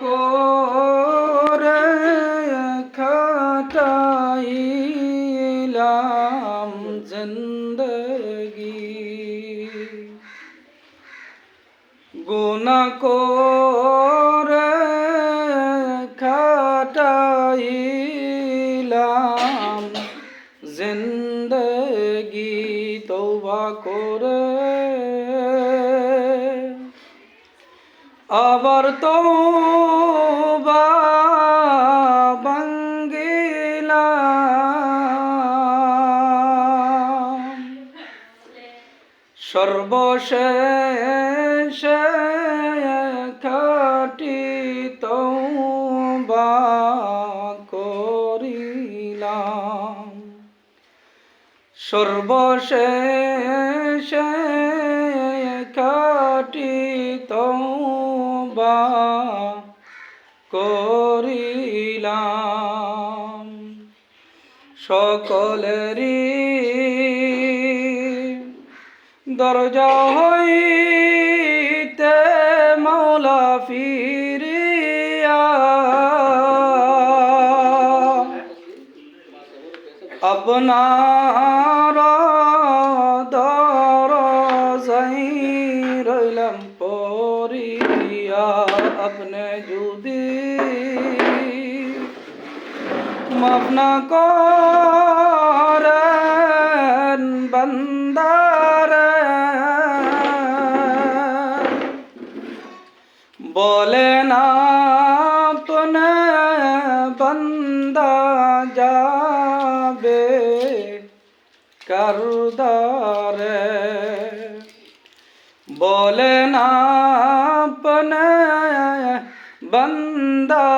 করে খাটাইলাম জিন্দগি গুনাহ করে খাটাইলাম জিন্দগি তওবা করে আবার তওবা ভাঙ্গিলাম সর্বশেষে খাঁটি তওবা করিলাম সর্বশেষে খাঁটি তওবা করিলাম সকলেরই দরজা হইতে মাওলা ফিরিয়া আপনার দরজায় রইলাম পড়িয়া আপনি যদি মাফ না করেন বান্দারে বলেন আপনে বান্দা যাবে কারদারে বলেন আপনে বান্দা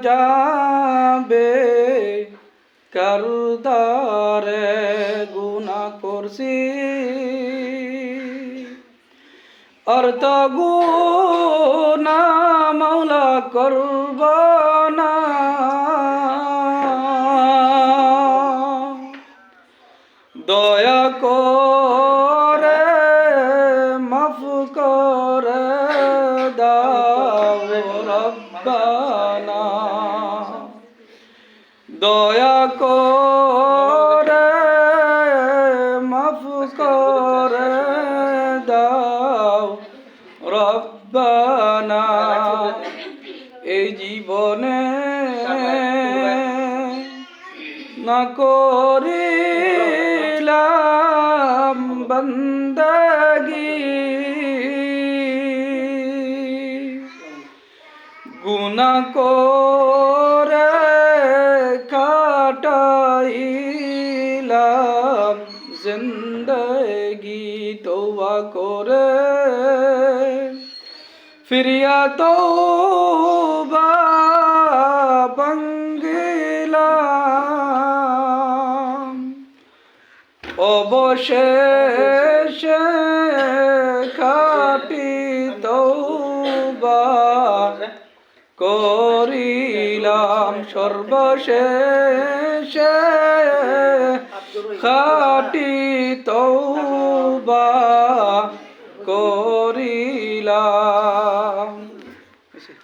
যাবে কারদারে গুনাহ করছি আর তো গুনাহ মাওলা করব না দয়া করে মাফ করে দাও রব্বানা দয়া করে মাফ করে দাও রব্বানা এই জীবনে না করিলাম বান্দাগি গুনাহ করে কাটাইলাম জিন্দগি তওবা করে ফিরিয়া তওবা ভাঙ্গিলাম অবশেষে খাঁটি তওবা করিলাম সর্বশেষে খাঁটি তওবা করিলাম